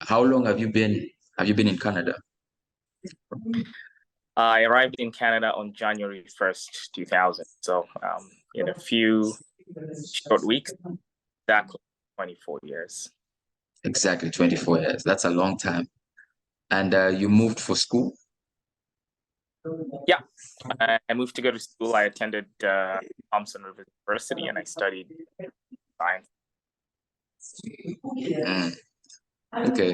how long have you been in Canada? I arrived in Canada on January 1st, 2000. So in a few short weeks, exactly 24 years. Exactly 24 years. That's a long time. And you moved for school? Yeah, I moved to go to school. I attended Thompson Rivers University and I studied science. Mm. Okay.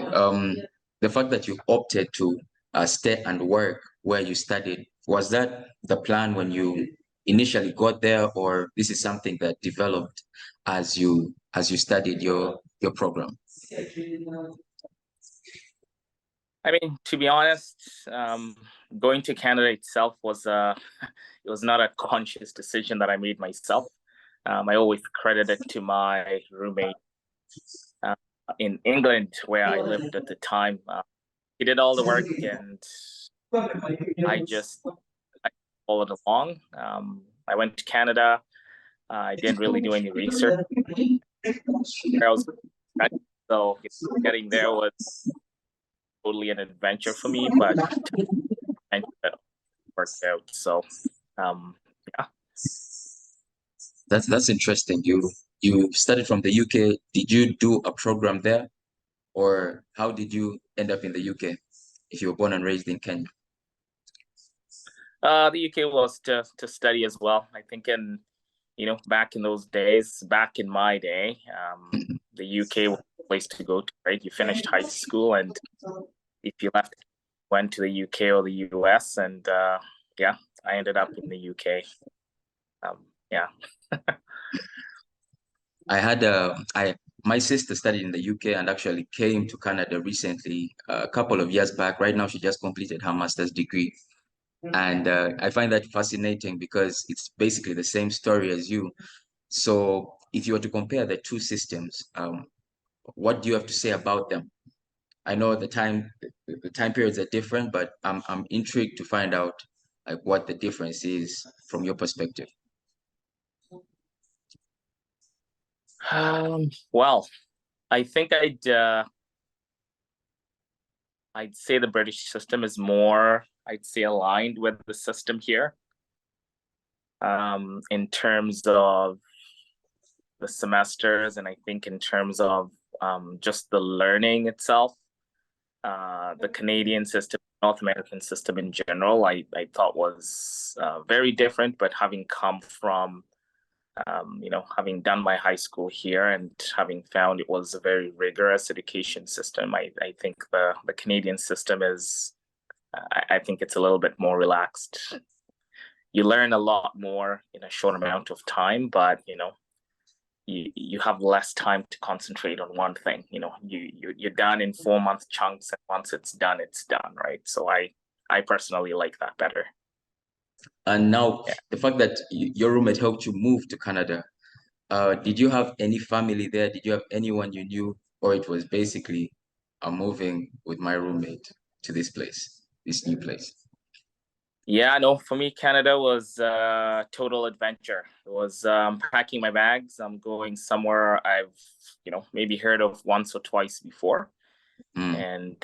The fact that you opted to stay and work where you studied, was that the plan when you initially got there, or this is something that developed as you studied your program? I mean, to be honest, going to Canada itself was it was not a conscious decision that I made myself. I always credit it to my roommate uh, in England, where I lived at the time. He did all the work, and I followed along. I went to Canada. I didn't really do any research where I was going, so getting there was totally an adventure for me, but it worked out. So, yeah. That's interesting. You studied from the UK. Did you do a program there, or how did you end up in the UK if you were born and raised in Kenya? The UK was to study as well. I think back in those days, back in my day, the UK was a place to go to, right? You finished high school, and if you went to the UK or the US, and yeah, I ended up in the UK. Yeah. My sister studied in the UK and actually came to Canada recently, a couple of years back. Right now, she just completed her master's degree. And I find that fascinating because it's basically the same story as you. So if you were to compare the two systems, what do you have to say about them? I know the time periods are different, but I'm intrigued to find out like what the difference is from your perspective. Well, I think I'd say the British system is more, I'd say, aligned with the system here, in terms of the semesters, and I think in terms of just the learning itself. The Canadian system, North American system in general, I thought was very different, but having come from having done my high school here and having found it was a very rigorous education system, I think the Canadian system is, I think it's a little bit more relaxed. You learn a lot more in a short amount of time, but you have less time to concentrate on one thing. You're done in 4 month chunks, and once it's done, right? So I personally like that better. And now, the fact that your roommate helped you move to Canada, did you have any family there? Did you have anyone you knew, or it was basically I'm moving with my roommate to this new place? Yeah, no, for me, Canada was a total adventure. It was packing my bags. I'm going somewhere I've, maybe heard of once or twice before. Mm. And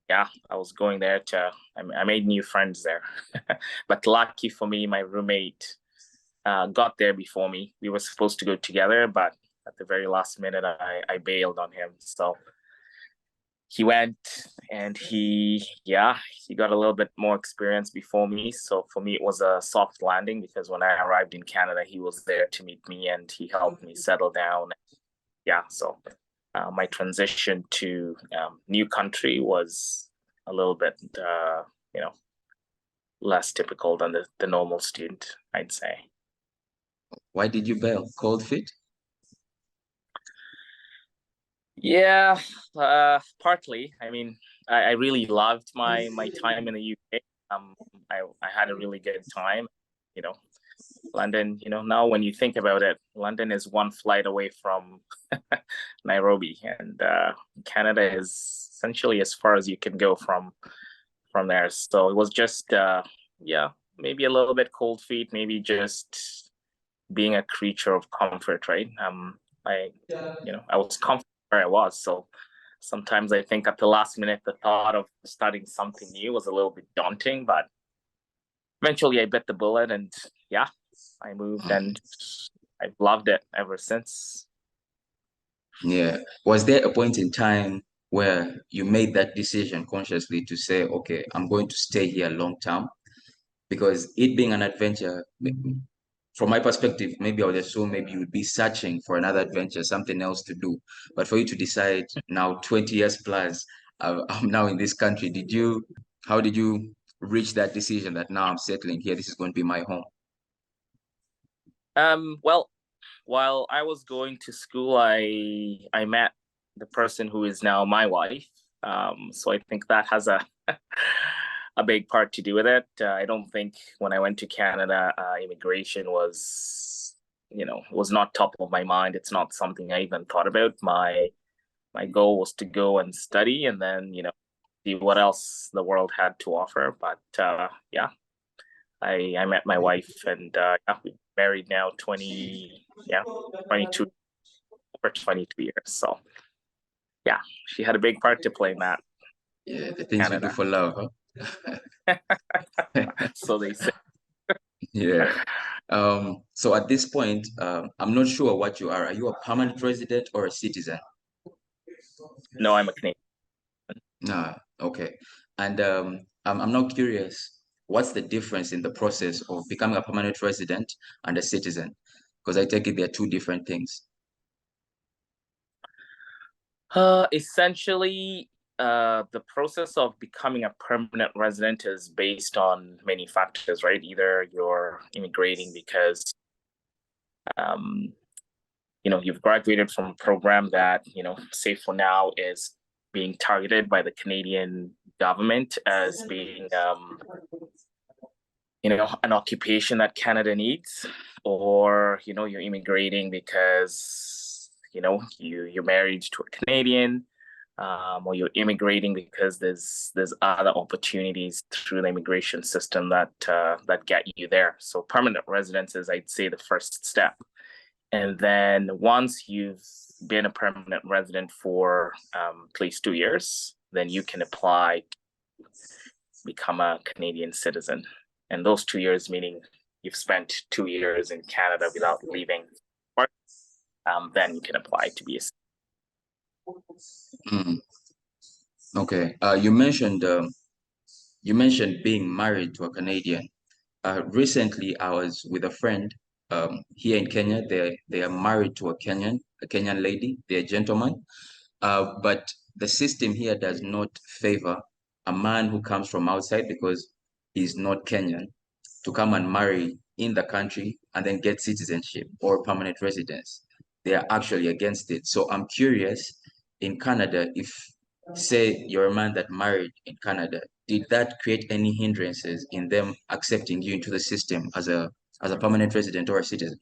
yeah, I was going there I made new friends there. But lucky for me, my roommate got there before me. We were supposed to go together, but at the very last minute, I bailed on him. So he went, and he got a little bit more experience before me. So for me, it was a soft landing, because when I arrived in Canada, he was there to meet me and he helped me settle down. Yeah, so my transition to new country was a little bit less typical than the normal student, I'd say. Why did you bail? Cold feet? Yeah, partly. I mean, I really loved my time in the UK. I had a really good time. You know, London. Now when you think about it, London is one flight away from Nairobi, and Canada is essentially as far as you can go from there. So it was just yeah, maybe a little bit cold feet, maybe just being a creature of comfort, right? I was comfortable where I was, so sometimes I think at the last minute, the thought of studying something new was a little bit daunting, but eventually I bit the bullet and yeah, I moved and I've loved it ever since. Yeah. Was there a point in time where you made that decision consciously to say, okay, I'm going to stay here long term? Because it being an adventure, from my perspective, maybe I would assume maybe you would be searching for another adventure, something else to do. But for you to decide now, 20 years plus, I'm now in this country, how did you reach that decision that now I'm settling here, this is going to be my home? Well, while I was going to school, I met the person who is now my wife. So I think that has a a big part to do with it. I don't think when I went to Canada, immigration was not top of my mind. It's not something I even thought about. My goal was to go and study and then see what else the world had to offer. But yeah, I met my wife and yeah, we married now 22 over 22 years. So yeah, she had a big part to play in that. Yeah, the things we do Canada. for love, huh? So they say. Yeah. So at this point, I'm not sure what you are. Are you a permanent resident or a citizen? No, I'm a Canadian. Ah, okay. And I'm now curious, what's the difference in the process of becoming a permanent resident and a citizen? Because I take it they're two different things. Essentially, the process of becoming a permanent resident is based on many factors, right? Either you're immigrating because um, you've graduated from a program that, say for now is being targeted by the Canadian government as being, an occupation that Canada needs, or, you're immigrating because, you're married to a Canadian, or you're immigrating because there's other opportunities through the immigration system that get you there. So permanent residence is, I'd say, the first step. And then once you've been a permanent resident for at least 2 years, then you can apply to become a Canadian citizen. And those 2 years meaning you've spent 2 years in Canada without leaving, then you can apply to be a citizen. Mm, okay. You mentioned being married to a Canadian. Recently, I was with a friend here in Kenya. They are married to a Kenyan lady. They're gentlemen. But the system here does not favor a man who comes from outside because he's not Kenyan to come and marry in the country and then get citizenship or permanent residence. They are actually against it. So I'm curious, in Canada, if say you're a man that married in Canada, did that create any hindrances in them accepting you into the system as a permanent resident or a citizen?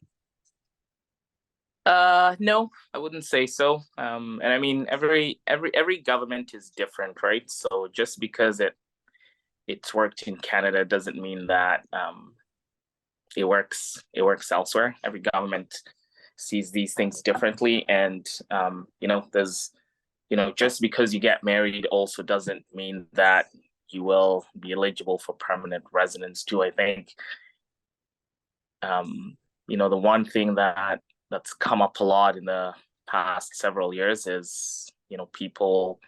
No, I wouldn't say so. And I mean, every government is different, right? So just because it's worked in Canada doesn't mean that it works elsewhere. Every government sees these things differently, and there's just because you get married also doesn't mean that you will be eligible for permanent residence too. I think the one thing that's come up a lot in the past several years is people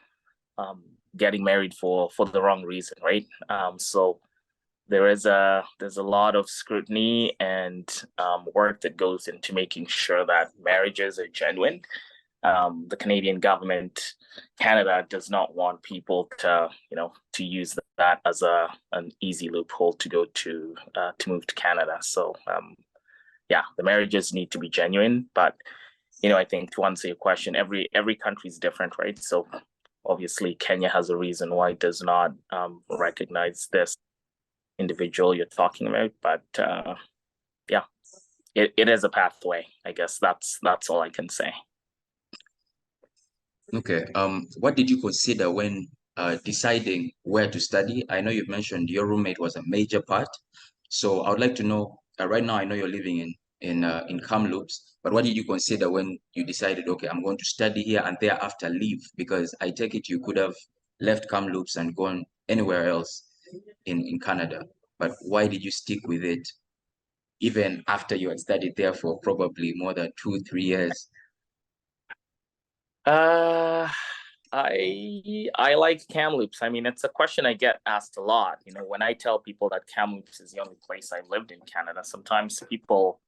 getting married for the wrong reason, right? So there's a lot of scrutiny and work that goes into making sure that marriages are genuine. The Canadian government, Canada does not want people to use that as an easy loophole to go to move to Canada. So yeah, the marriages need to be genuine. But I think to answer your question, every country is different, right? So obviously Kenya has a reason why it does not recognize this individual you're talking about. But yeah, it is a pathway. I guess that's all I can say. Okay. What did you consider when deciding where to study? I know you've mentioned your roommate was a major part. So I would like to know, right now I know you're living in in Kamloops. But what did you consider when you decided, okay, I'm going to study here and thereafter leave? Because I take it you could have left Kamloops and gone anywhere else in Canada. But why did you stick with it even after you had studied there for probably more than 2, 3 years? Uh, I like Kamloops. I mean, it's a question I get asked a lot. You know, when I tell people that Kamloops is the only place I lived in Canada, sometimes people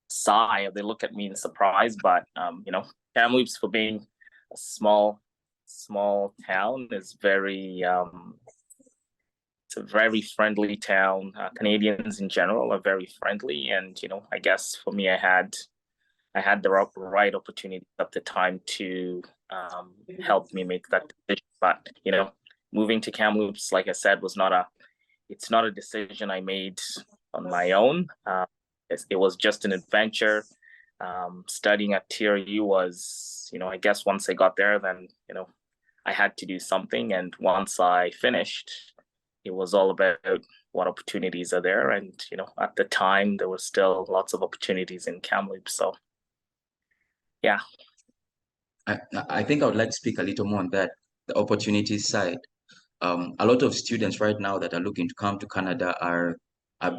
sigh or they look at me in surprise. But you know, Kamloops, for being a small town, is very it's a very friendly town. Canadians in general are very friendly, and you know, I guess for me, I had the right opportunity at the time to help me make that decision. But you know, moving to Kamloops, like I said, it's not a decision I made on my own. It was just an adventure. Studying at TRU was, you know, I guess once I got there, then you know, I had to do something. And once I finished, it was all about what opportunities are there. And you know, at the time, there was still lots of opportunities in Kamloops. So yeah. I think I would like to speak a little more on that, the opportunities side. A lot of students right now that are looking to come to Canada are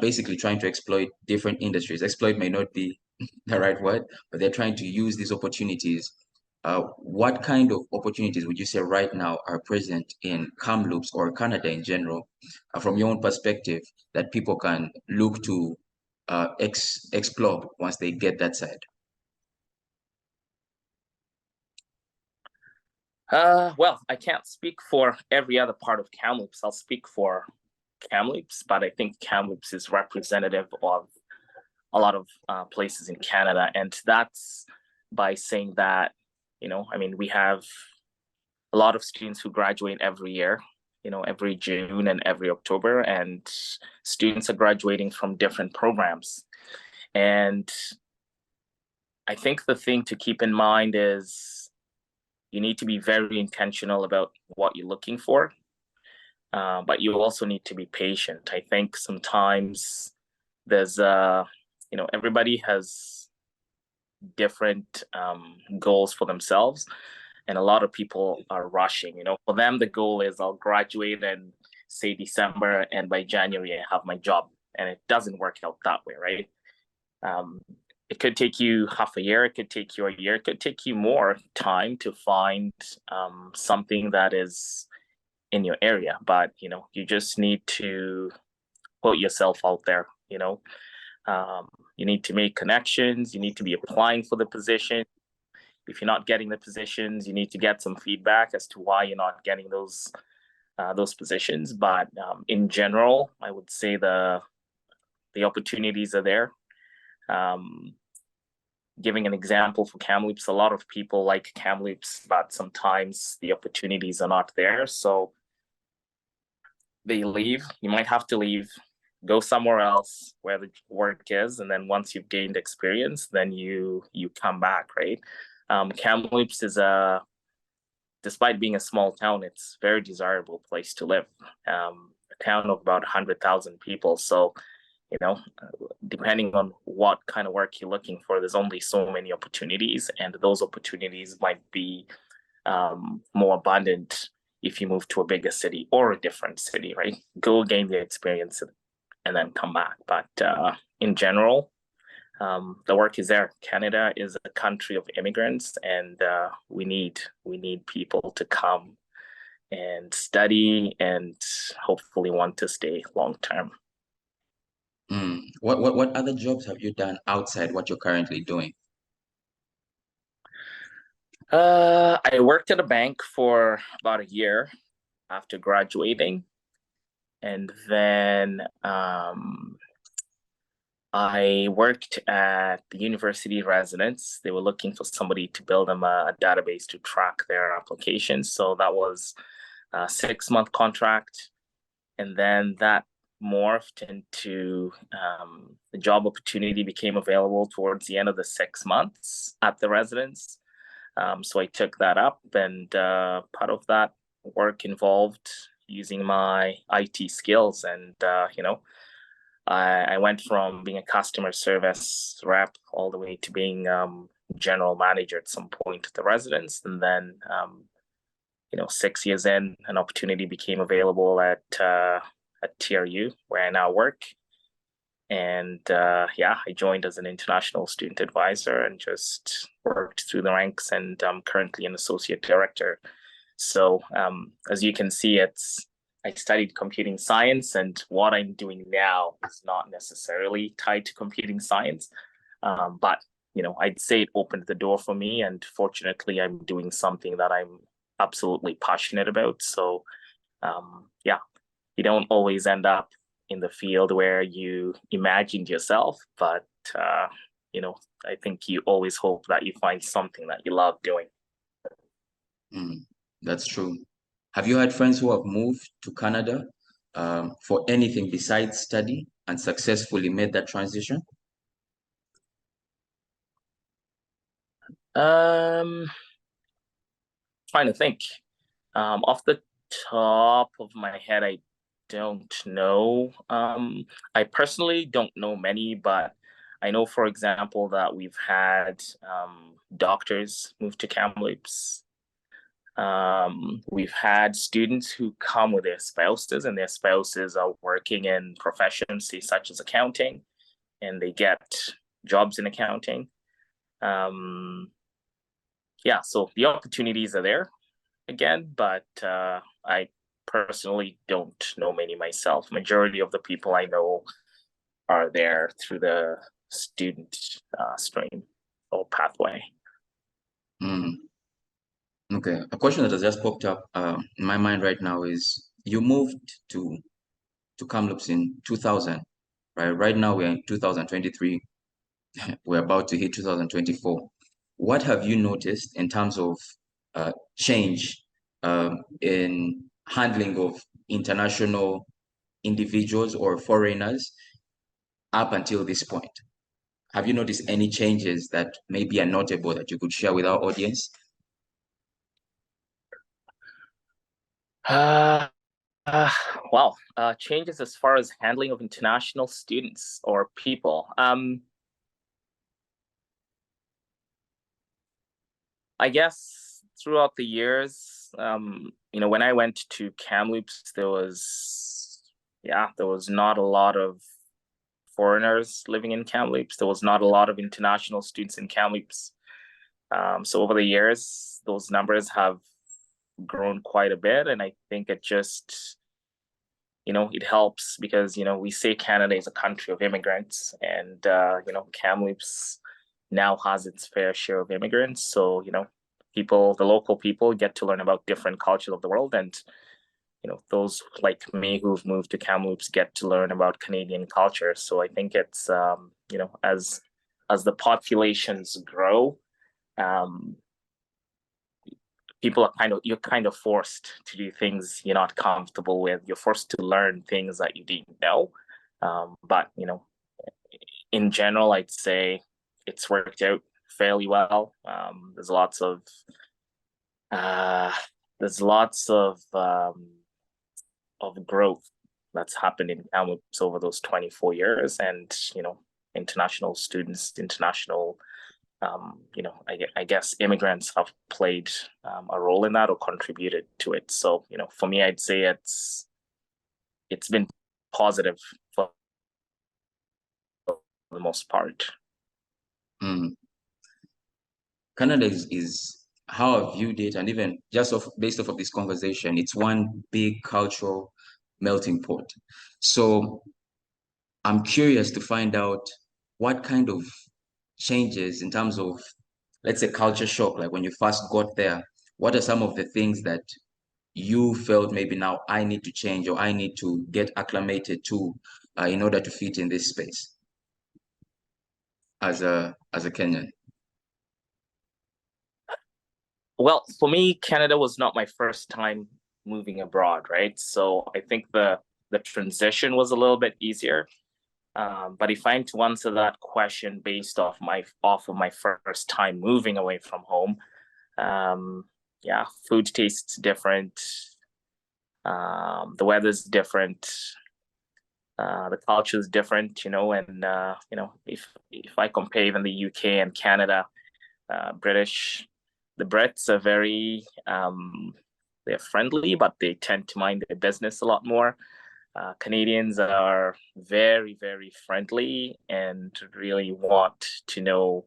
basically trying to exploit different industries. Exploit may not be the right word, but they're trying to use these opportunities. What kind of opportunities would you say right now are present in Kamloops or Canada in general, from your own perspective, that people can look to explore once they get that side? Well, I can't speak for every other part of Kamloops. I'll speak for Kamloops, but I think Kamloops is representative of a lot of places in Canada, and that's by saying that, you know, I mean, we have a lot of students who graduate every year, you know, every June and every October, and students are graduating from different programs. And I think the thing to keep in mind is you need to be very intentional about what you're looking for, but you also need to be patient. I think sometimes there's, you know, everybody has different goals for themselves, and a lot of people are rushing. You know, for them, the goal is I'll graduate and say December, and by January, I have my job. And it doesn't work out that way, right? Um, it could take you half a year, it could take you a year, it could take you more time to find something that is in your area. But you know, you just need to put yourself out there. You know, you need to make connections. You need to be applying for the position. If you're not getting the positions, you need to get some feedback as to why you're not getting those positions. But in general, I would say the opportunities are there. Giving an example for Kamloops, a lot of people like Kamloops, but sometimes the opportunities are not there. So they leave. You might have to leave, go somewhere else where the work is, and then once you've gained experience, then you come back, right? Kamloops is despite being a small town, it's a very desirable place to live. A town of about 100,000 people. So you know, depending on what kind of work you're looking for, there's only so many opportunities, and those opportunities might be more abundant if you move to a bigger city or a different city, right? Go gain the experience and then come back. But in general, the work is there. Canada is a country of immigrants, and we need people to come and study and hopefully want to stay long term. What other jobs have you done outside what you're currently doing? I worked at a bank for about a year after graduating, and then I worked at the university residence. They were looking for somebody to build them a database to track their applications. So that was a 6-month contract, and then that morphed into the job opportunity became available towards the end of the 6 months at the residence. So I took that up, and part of that work involved using my IT skills. And, you know, I went from being a customer service rep all the way to being general manager at some point at the residence. And then, 6 years in, an opportunity became available at TRU, where I now work. And I joined as an international student advisor and just worked through the ranks. And I'm currently an associate director. So as you can see, I studied computing science, and what I'm doing now is not necessarily tied to computing science. But I'd say it opened the door for me, and fortunately, I'm doing something that I'm absolutely passionate about. So, you don't always end up in the field where you imagined yourself, but I think you always hope that you find something that you love doing. That's true. Have you had friends who have moved to Canada for anything besides study and successfully made that transition? Trying to think. Off the top of my head, I don't know. I personally don't know many, but I know, for example, that we've had doctors move to Kamloops. We've had students who come with their spouses, and their spouses are working in professions such as accounting, and they get jobs in accounting. So the opportunities are there again, but I personally don't know many myself. Majority of the people I know are there through the student stream or pathway. Okay, a question that has just popped up in my mind right now is you moved to Kamloops in 2000, right? Right now we're in 2023. We're about to hit 2024. What have you noticed in terms of change in handling of international individuals or foreigners up until this point? Have you noticed any changes that maybe are notable that you could share with our audience? Changes as far as handling of international students or people. I guess throughout the years, when I went to Kamloops, there was not a lot of foreigners living in Kamloops. There was not a lot of international students in Kamloops. So over the years, those numbers have grown quite a bit, and I think it just it helps because we say Canada is a country of immigrants, and Kamloops now has its fair share of immigrants. So the local people get to learn about different cultures of the world, and those like me who've moved to Kamloops get to learn about Canadian culture. So I think it's as the populations grow, you're kind of forced to do things you're not comfortable with. You're forced to learn things that you didn't know. But in general, I'd say it's worked out fairly well. There's lots of growth that's happened in Kamloops over those 24 years, and international students, I guess immigrants have played a role in that or contributed to it. So, for me, I'd say it's been positive for the most part. Canada is how I viewed it, and even just based off of this conversation, it's one big cultural melting pot. So I'm curious to find out what kind of changes in terms of, let's say, culture shock, like when you first got there, what are some of the things that you felt maybe now I need to change or I need to get acclimated to in order to fit in this space as a Kenyan? Well, for me, Canada was not my first time moving abroad, right? So I think the transition was a little bit easier. But if I'm to answer that question based off of my first time moving away from home, food tastes different. The weather's different. The culture is different, and if I compare even the UK and Canada, the Brits are very they're friendly, but they tend to mind their business a lot more. Canadians are very, very friendly and really want to know.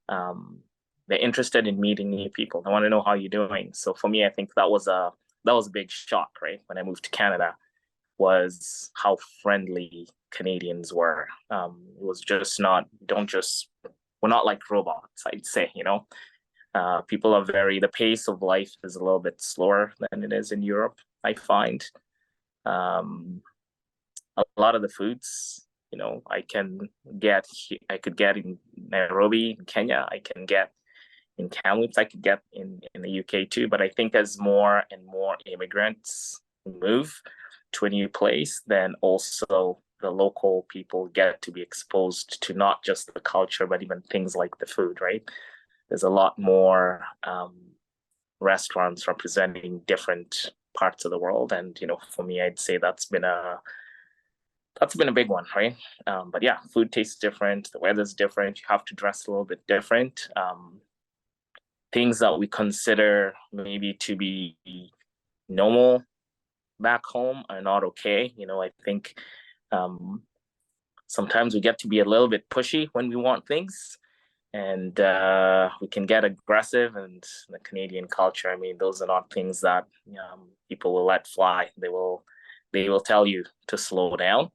They're interested in meeting new people. They want to know how you're doing. So for me, I think that was a big shock, right? When I moved to Canada, was how friendly Canadians were. It was just not, don't just, we're not like robots, I'd say, people are the pace of life is a little bit slower than it is in Europe, I find. Um, a lot of the foods, I could get in Nairobi, in Kenya, I can get in Kamloops, I could get in the UK too. But I think as more and more immigrants move to a new place, then also the local people get to be exposed to not just the culture, but even things like the food, right? There's a lot more restaurants representing different parts of the world. And, for me, I'd say that's been a big one, right? But yeah, food tastes different. The weather's different. You have to dress a little bit different. Things that we consider maybe to be normal back home are not okay. I think sometimes we get to be a little bit pushy when we want things, and we can get aggressive. And the Canadian culture, I mean, those are not things that people will let fly. They will tell you to slow down.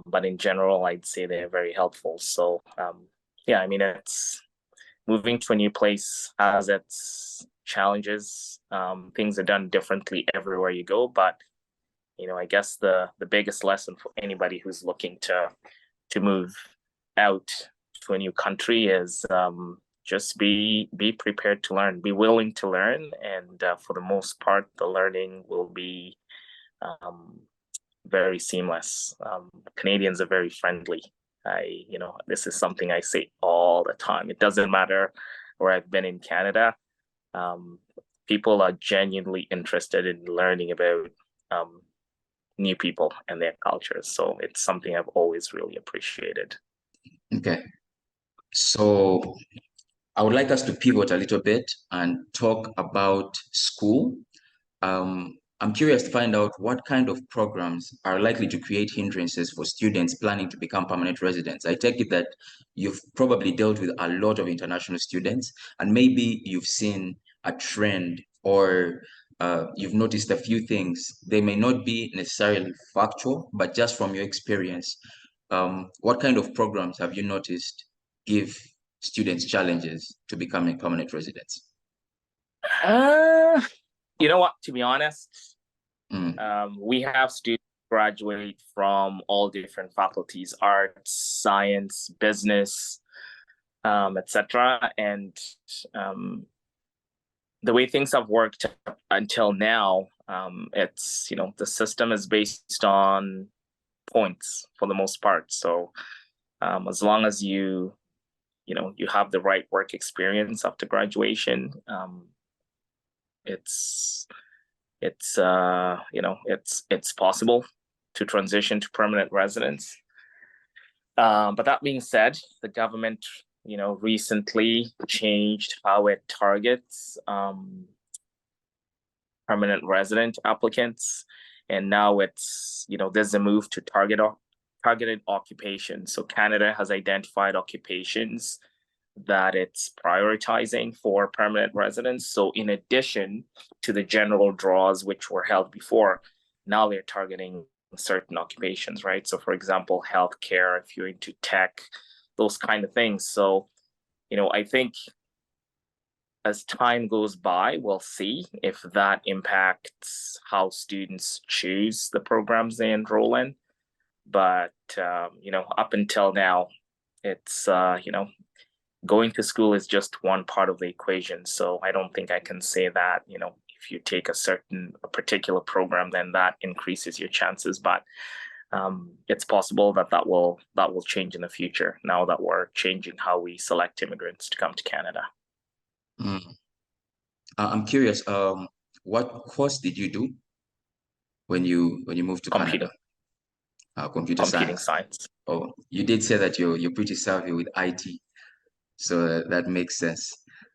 But in general, I'd say they're very helpful. So yeah, I mean, it's moving to a new place has its challenges. Things are done differently everywhere you go, but I guess the biggest lesson for anybody who's looking to move out to a new country is just be prepared to learn, be willing to learn, and for the most part, the learning will be very seamless. Canadians are very friendly. This is something I say all the time. It doesn't matter where I've been in Canada. People are genuinely interested in learning about new people and their cultures. So it's something I've always really appreciated. Okay. So I would like us to pivot a little bit and talk about school. I'm curious to find out what kind of programs are likely to create hindrances for students planning to become permanent residents. I take it that you've probably dealt with a lot of international students, and maybe you've seen a trend, or you've noticed a few things. They may not be necessarily factual, but just from your experience, what kind of programs have you noticed give students challenges to becoming permanent residents? You know what? To be honest, Mm. we have students graduate from all different faculties: arts, science, business, etc. And the way things have worked until now, it's the system is based on points for the most part. So as long as you have the right work experience after graduation, it's possible to transition to permanent residence. But that being said, the government recently changed how it targets permanent resident applicants, and now there's a move to targeted occupations. So Canada has identified occupations that it's prioritizing for permanent residents. So in addition to the general draws which were held before, now they're targeting certain occupations, right? So for example, healthcare, if you're into tech, those kind of things. So, I think as time goes by, we'll see if that impacts how students choose the programs they enroll in. But, up until now, it's, going to school is just one part of the equation. So I don't think I can say that, if you take a particular program, then that increases your chances. But it's possible that will change in the future, now that we're changing how we select immigrants to come to Canada. Mm. I'm curious, what course did you do when you moved to Computing. Canada? computer computing science. science. Oh, you did say that you're pretty savvy with IT, so that makes sense.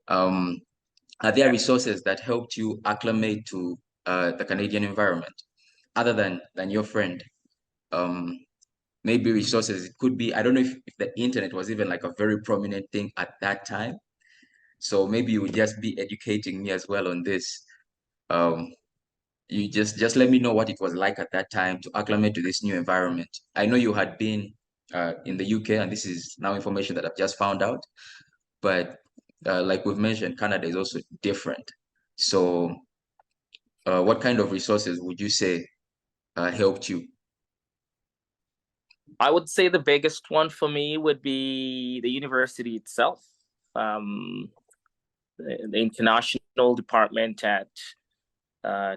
Are there Yeah. resources that helped you acclimate to the Canadian environment, other than your friend? Um, Maybe resources. It could be, I don't know if the internet was even like a very prominent thing at that time. So maybe you would just be educating me as well on this. Um, you just let me know what it was like at that time to acclimate to this new environment. I know you had been in the UK, and this is now information that I've just found out. But like we've mentioned, Canada is also different. So, what kind of resources would you say helped you? I would say the biggest one for me would be the university itself. Um, the international department at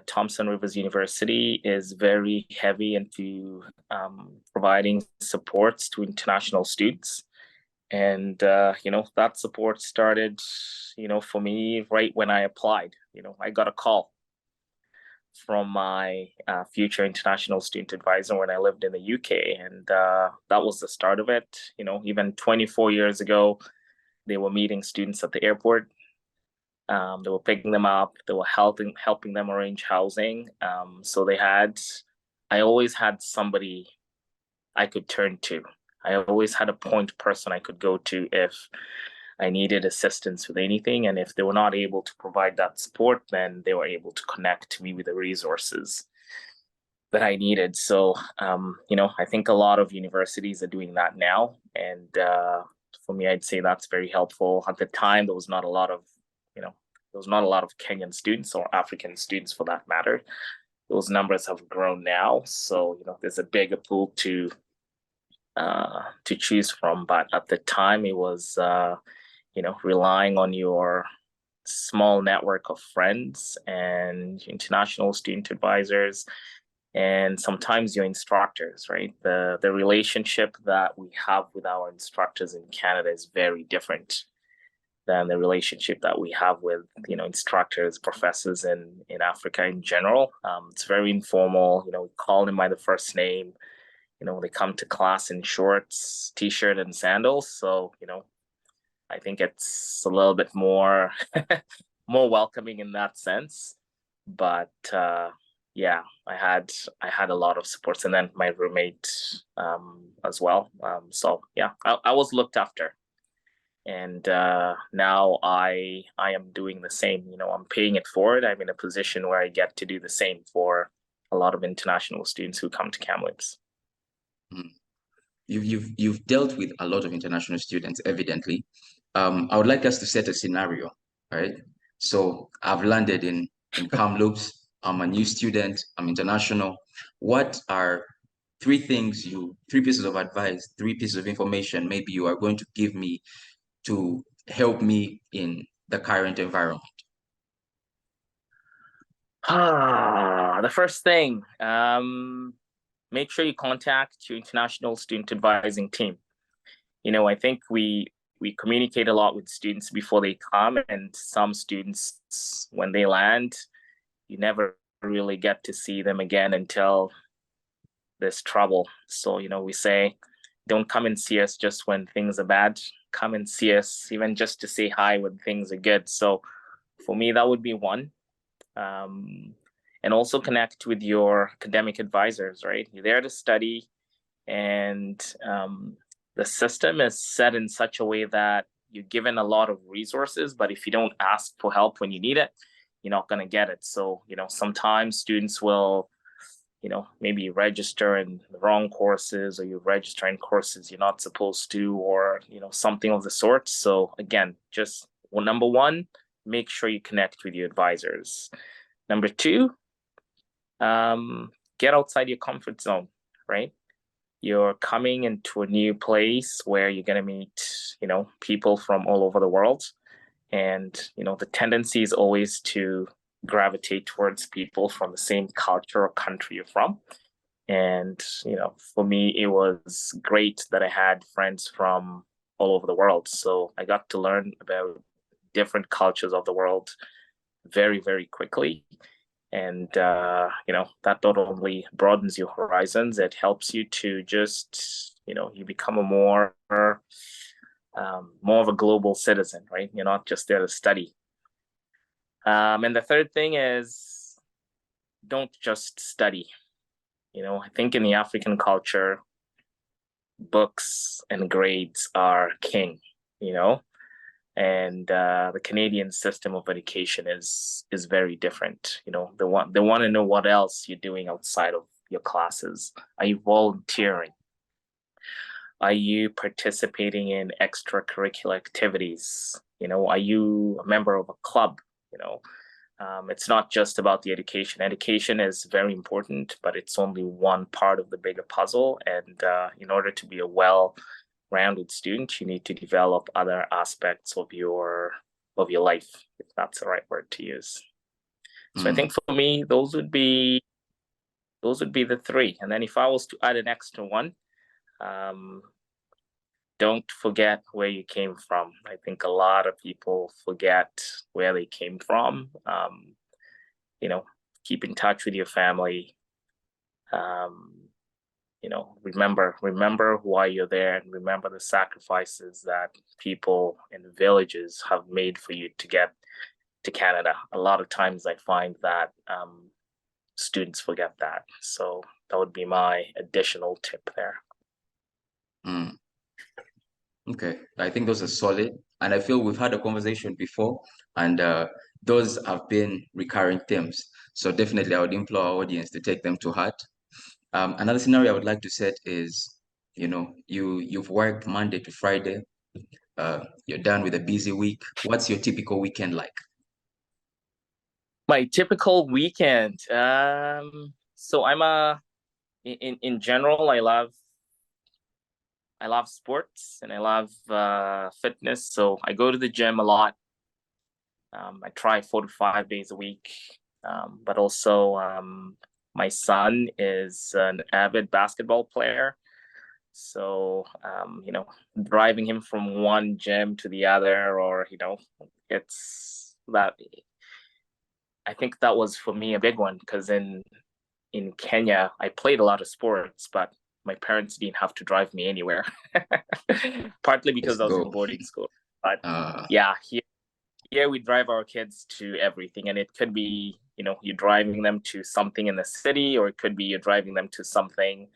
Thompson Rivers University is very heavy into providing supports to international students. And, that support started, for me right when I applied. I got a call from my future international student advisor when I lived in the UK. And that was the start of it. Even 24 years ago, they were meeting students at the airport. They were picking them up. They were helping them arrange housing. So I always had somebody I could turn to. I always had a point person I could go to if I needed assistance with anything. And if they were not able to provide that support, then they were able to connect me with the resources that I needed. So, I think a lot of universities are doing that now. And for me, I'd say that's very helpful. At the time, there was not a lot of Kenyan students or African students for that matter. Those numbers have grown now. So, there's a bigger pool to choose from. But at the time, it was, relying on your small network of friends and international student advisors and sometimes your instructors, right? The relationship that we have with our instructors in Canada is very different than the relationship that we have with instructors, professors in Africa in general. It's very informal. We call them by the first name. They come to class in shorts, t-shirt, and sandals. So I think it's a little bit more more welcoming in that sense. But yeah, I had a lot of supports, and then my roommate as well. So yeah, I was looked after, and now I am doing the same. I'm paying it forward. I'm in a position where I get to do the same for a lot of international students who come to Kamloops. Mm. You've dealt with a lot of international students, evidently. I would like us to set a scenario, right? So I've landed in Kamloops. I'm a new student. I'm international. What are three pieces of advice, three pieces of information maybe you are going to give me to help me in the current environment? The first thing, make sure you contact your international student advising team. I think we communicate a lot with students before they come, and some students, when they land, you never really get to see them again until there's trouble. So, we say, don't come and see us just when things are bad. Come and see us even just to say hi when things are good. So, for me, that would be one. And also connect with your academic advisors, right? You're there to study, and the system is set in such a way that you're given a lot of resources, but if you don't ask for help when you need it, you're not going to get it. So, sometimes students will, maybe register in the wrong courses, or you register in courses you're not supposed to, or, something of the sort. So again, just number one, make sure you connect with your advisors. Number two, get outside your comfort zone, right? You're coming into a new place where you're going to meet, people from all over the world. And, the tendency is always to gravitate towards people from the same culture or country you're from. And, for me, it was great that I had friends from all over the world. So I got to learn about different cultures of the world very, very quickly. And that not only broadens your horizons, it helps you to just, you become a more of a global citizen, right? You're not just there to study. And the third thing is, don't just study. I think in the African culture, books and grades are king, and the Canadian system of education is very different. They want to know what else you're doing outside of your classes. Are you volunteering? Are you participating in extracurricular activities? Are you a member of a club? It's not just about the education. Education is very important, but it's only one part of the bigger puzzle. And in order to be a well-rounded student, you need to develop other aspects of your life, if that's the right word to use. So I think for me, those would be the three. And then if I was to add an extra one, don't forget where you came from. I think a lot of people forget where they came from. Keep in touch with your family. Remember why you're there, and remember the sacrifices that people in the villages have made for you to get to Canada. A lot of times I find that students forget that. So that would be my additional tip there. Okay, I think those are solid. And I feel we've had a conversation before, and those have been recurring themes. So definitely I would implore our audience to take them to heart. Another scenario I would like to set is, you've worked Monday to Friday, you're done with a busy week. What's your typical weekend like? My typical weekend. So in general, I love sports and I love fitness. So I go to the gym a lot. I try 4 to 5 days a week. But also my son is an avid basketball player. So, driving him from one gym to the other, or, it's that. I think that was for me a big one, because in Kenya, I played a lot of sports, but my parents didn't have to drive me anywhere. Partly because I was in boarding school. But yeah, here we drive our kids to everything, and it could be, you're driving them to something in the city, or it could be you're driving them to something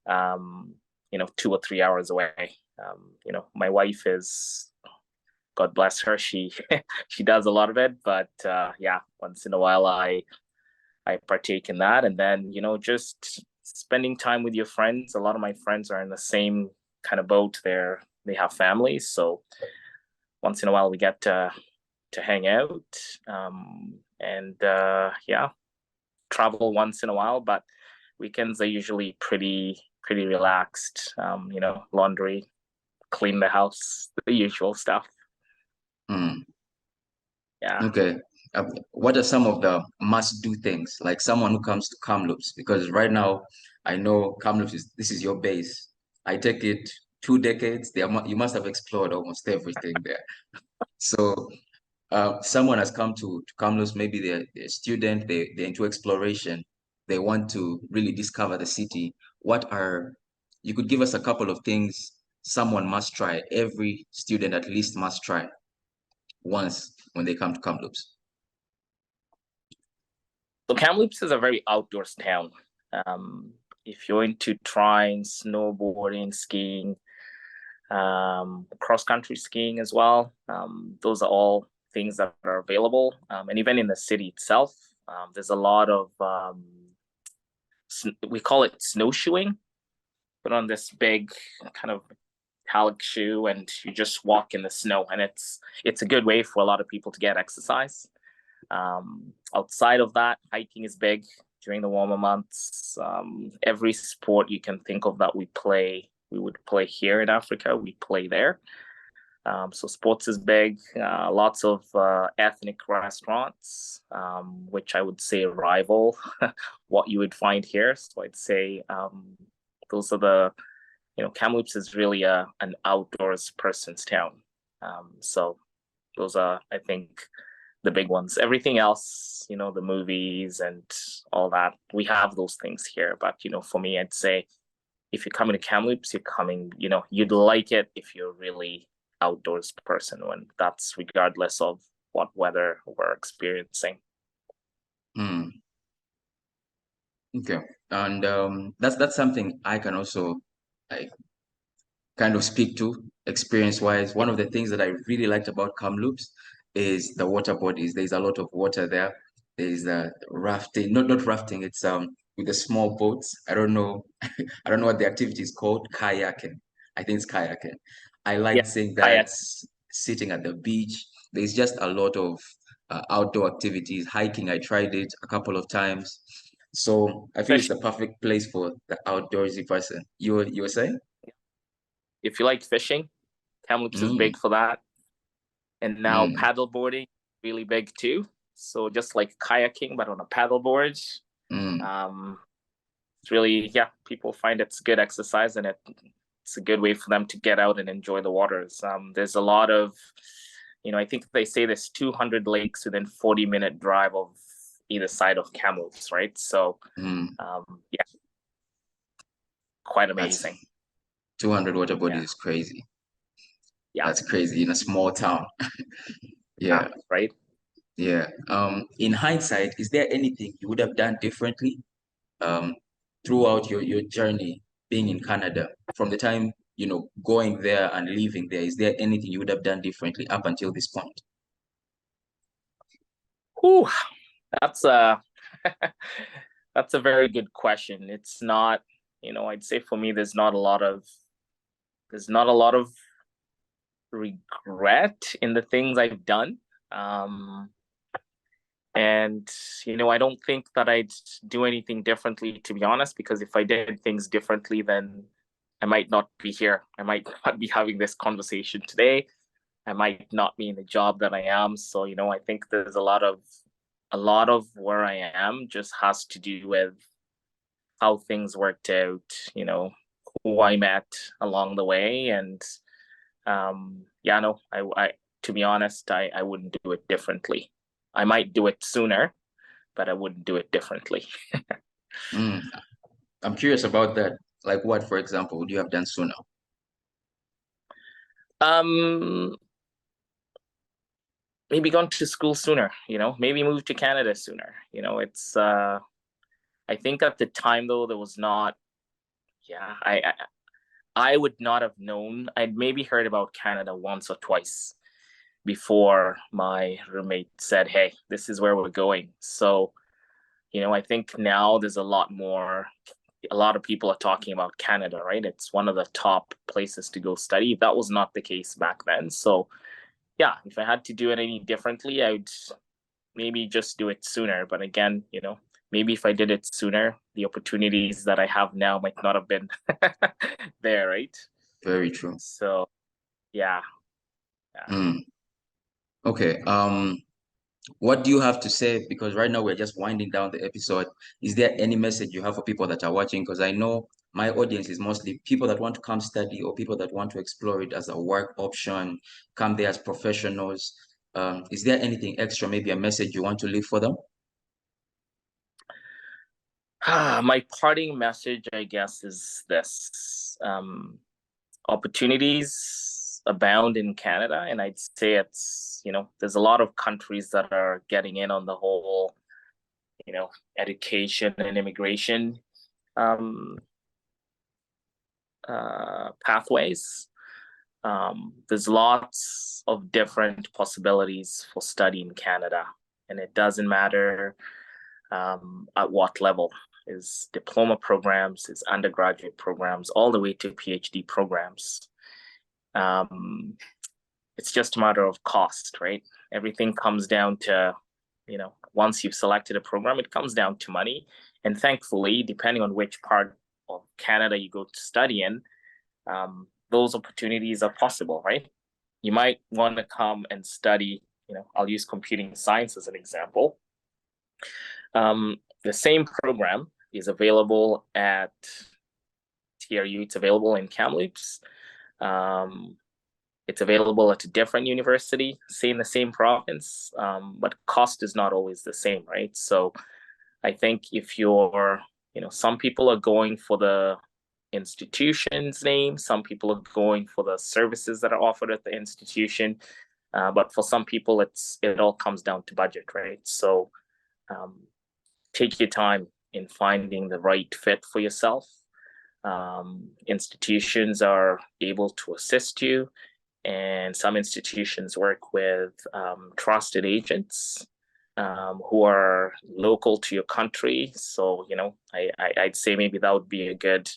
2 or 3 hours away. My wife is, God bless her, she she does a lot of it, but yeah, once in a while I partake in that. And then, just spending time with your friends. A lot of my friends are in the same kind of boat. They have families, so once in a while we get to hang out, and yeah, travel once in a while. But weekends are usually pretty relaxed. Laundry, clean the house, the usual stuff. Yeah. Okay. What are some of the must-do things, like someone who comes to Kamloops? Because right now, I know Kamloops this is your base. I take it 2 decades. You must have explored almost everything there. So, someone has come to Kamloops. Maybe they're a student. They're into exploration. They want to really discover the city. You could give us a couple of things someone must try. Every student at least must try once when they come to Kamloops. So Kamloops is a very outdoors town. If you're into trying snowboarding, skiing, cross-country skiing as well, those are all things that are available. And even in the city itself, there's a lot of, we call it snowshoeing. Put on this big kind of metallic shoe and you just walk in the snow. And it's a good way for a lot of people to get exercise. Outside of that, hiking is big during the warmer months. Every sport you can think of that we would play here in Africa, we play there. So sports is big. Lots of ethnic restaurants, which I would say rival what you would find here. So I'd say those are the, Kamloops is really an outdoors person's town. So those are, I think, the big ones. Everything else, the movies and all that, we have those things here. But for me, I'd say if you're coming to Kamloops, you're coming, you'd like it if you're really outdoors person, when that's regardless of what weather we're experiencing. Okay. And that's something I can also like kind of speak to experience-wise. One of the things that I really liked about Kamloops is the water bodies. There's a lot of water there. There's rafting, not rafting, it's with the small boats. I don't know, I don't know what the activity is called, kayaking. I think it's kayaking. I Yeah, like seeing that kayak. sitting at the beach. There's just a lot of outdoor activities. Hiking, I tried it a couple of times. So I feel it's Fish. the perfect place for the outdoorsy person. You were saying? If you like fishing, Kamloops is Mm, big for that. And now mm, paddleboarding, really big too. So just like kayaking, but on a paddleboard. mm. It's really, yeah, people find it's good exercise, and it's a good way for them to get out and enjoy the waters. There's a lot of, I think they say there's 200 lakes within 40-minute drive of either side of Kamloops, right? So, Mm. yeah, quite That's amazing. 200 water bodies Yeah, is crazy. yeah, That's crazy in a small town. yeah, Yeah, right. yeah. In hindsight, is there anything you would have done differently um throughout your journey being in Canada from the time, going there and leaving there? Is there anything you would have done differently up until this point? Whew, that's a that's a very good question. It's not, I'd say for me, there's not a lot of regret in the things I've done. Um, and I don't think that I'd do anything differently, to be honest, because if I did things differently, then I might not be here. I might not be having this conversation today. I might not be in the job that I am. So, I think there's a lot of where I am just has to do with how things worked out, who I met along the way. And yeah, no, I to be honest, I wouldn't do it differently. I might do it sooner, but I wouldn't do it differently. Mm. I'm curious about that. Like what, for example, would you have done sooner? um, Maybe gone to school sooner, maybe moved to Canada sooner. It's I think at the time though there was not, yeah, I would not have known. I'd maybe heard about Canada once or twice before my roommate said, "Hey, this is where we're going." So, I think now there's a lot of people are talking about Canada, right? It's one of the top places to go study. That was not the case back then. So, yeah, if I had to do it any differently, I would maybe just do it sooner. But again, maybe if I did it sooner, the opportunities that I have now might not have been there, right? Very true. So, yeah, yeah. Mm. Okay. What do you have to say? Because right now we're just winding down the episode. Is there any message you have for people that are watching? Because I know my audience is mostly people that want to come study or people that want to explore it as a work option, come there as professionals. Is there anything extra, maybe a message you want to leave for them? My parting message, I guess, is this. Opportunities abound in Canada, and I'd say there's a lot of countries that are getting in on the whole, education and immigration um, pathways. There's lots of different possibilities for study in Canada, and it doesn't matter at what level. Is diploma programs, is undergraduate programs, all the way to PhD programs. Um, it's just a matter of cost, right? Everything comes down to, once you've selected a program, it comes down to money. And thankfully, depending on which part of Canada you go to study in, those opportunities are possible, right? You might want to come and study, I'll use computing science as an example. The same program is available at TRU, it's available in Kamloops. it's available at a different university, say in the same province, but cost is not always the same, right? So I think if you're, some people are going for the institution's name, some people are going for the services that are offered at the institution, but for some people, it all comes down to budget, right? So take your time in finding the right fit for yourself. Institutions are able to assist you, and some institutions work with trusted agents who are local to your country. So, I'd say maybe that would be a good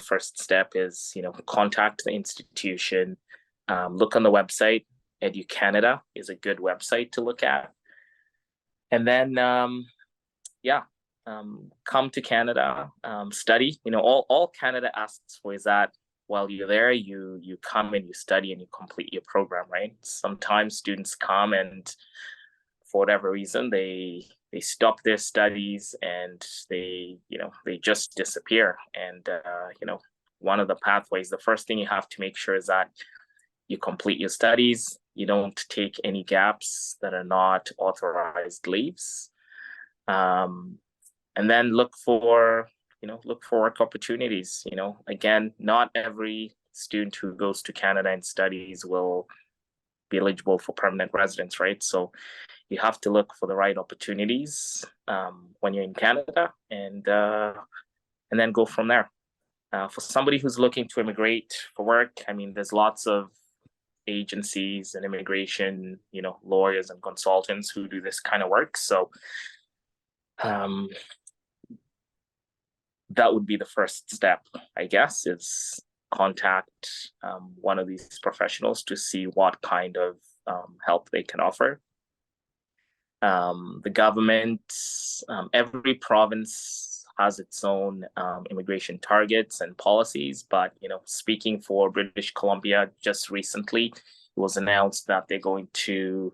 first step is, contact the institution, look on the website. EduCanada is a good website to look at. And then, come to Canada, study. All Canada asks for is that while you're there, you come and you study and you complete your program, right? Sometimes students come and for whatever reason, they stop their studies and they just disappear. And, one of the pathways, the first thing you have to make sure is that you complete your studies. You don't take any gaps that are not authorized leaves. And then look for work opportunities. Again, not every student who goes to Canada and studies will be eligible for permanent residence, right? So you have to look for the right opportunities when you're in Canada, and then go from there. For somebody who's looking to immigrate for work, I mean, there's lots of agencies and immigration, lawyers and consultants who do this kind of work. So that would be the first step, I guess, is contact one of these professionals to see what kind of help they can offer. The government, every province has its own immigration targets and policies, but speaking for British Columbia, just recently it was announced that they're going to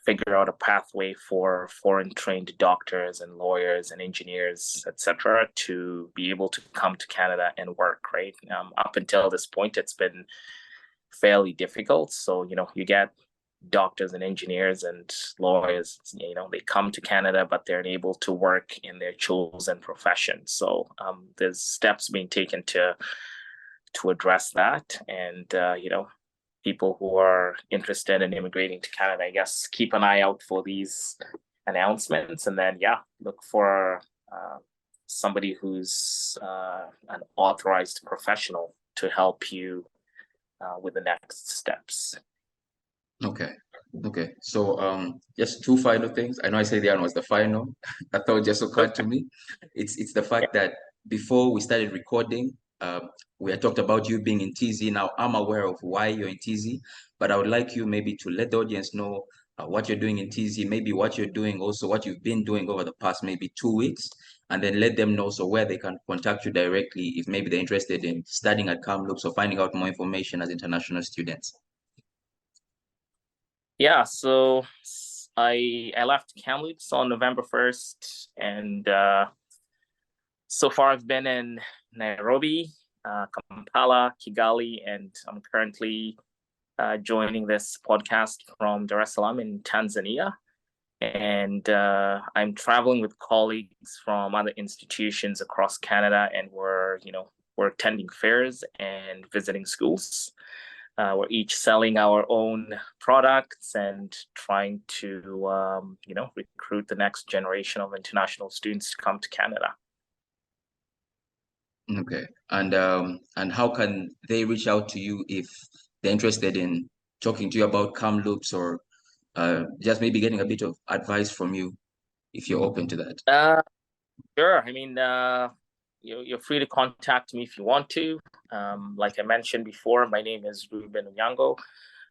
figure out a pathway for foreign trained doctors and lawyers and engineers, etc., to be able to come to Canada and work, right? Up until this point, it's been fairly difficult. So, you get doctors and engineers and lawyers, they come to Canada, but they're unable to work in their chosen profession. So there's steps being taken to address that. And, people who are interested in immigrating to Canada, I guess, keep an eye out for these announcements, and then, look for somebody who's an authorized professional to help you with the next steps. Okay. So just two final things. I know I said the other was the final. I thought just occurred to me. It's the fact that before we started recording, we had talked about you being in TZ. Now I'm aware of why you're in TZ, but I would like you maybe to let the audience know what you're doing in TZ, maybe what you're doing, also what you've been doing over the past maybe 2 weeks, and then let them know so where they can contact you directly if maybe they're interested in studying at Kamloops or finding out more information as international students. Yeah, so I left Kamloops on November 1st, and so far I've been in Nairobi, Kampala, Kigali, and I'm currently joining this podcast from Dar es Salaam in Tanzania. And I'm traveling with colleagues from other institutions across Canada, and we're attending fairs and visiting schools. We're each selling our own products and trying to, recruit the next generation of international students to come to Canada. Okay, and how can they reach out to you if they're interested in talking to you about Kamloops or just maybe getting a bit of advice from you, if you're open to that? Sure. I mean, you're free to contact me if you want to. Like I mentioned before, my name is Reuben Onyango.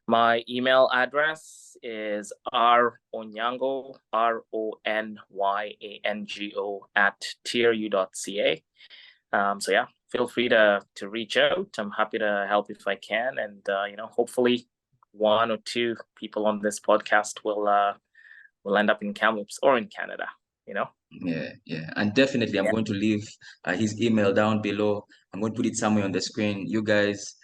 My email address is ronyango, RONYANGO @tru.ca. So yeah, feel free to reach out. I'm happy to help if I can, and hopefully one or two people on this podcast will end up in Kamloops or in Canada. Yeah, and definitely I'm going to leave his email down below. I'm going to put it somewhere on the screen. You guys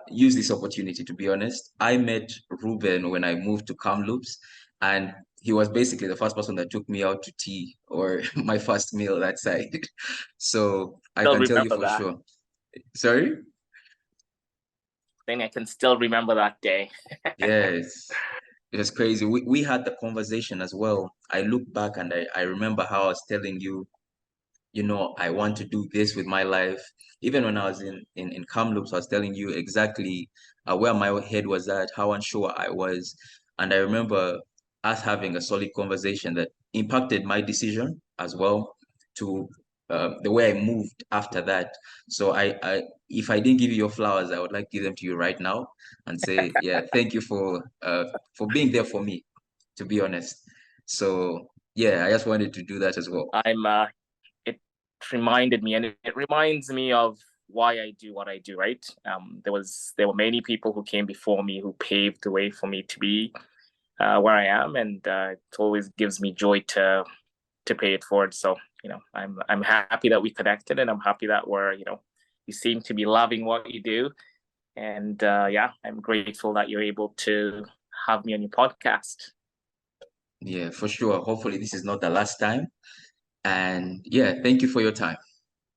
use this opportunity, to be honest. I met Reuben when I moved to Kamloops, and he was basically the first person that took me out to tea or my first meal that side. So I Still can tell you remember for that. sure. Sorry? Then I can still remember that day. Yes. It was crazy. We had the conversation as well. I look back and I remember how I was telling you, I want to do this with my life. Even when I was in Kamloops, I was telling you exactly where my head was at, how unsure I was. And I remember us having a solid conversation that impacted my decision as well to the way I moved after that. So if I didn't give you your flowers, I would like to give them to you right now and say, yeah, thank you for being there for me, to be honest. So yeah, I just wanted to do that as well. It reminded me, and it reminds me of why I do what I do, right? There were many people who came before me who paved the way for me to be where I am, and it always gives me joy to pay it forward. So, I'm happy that we connected, and I'm happy that you seem to be loving what you do. And yeah, I'm grateful that you're able to have me on your podcast. Yeah, for sure. Hopefully, this is not the last time. And yeah, thank you for your time.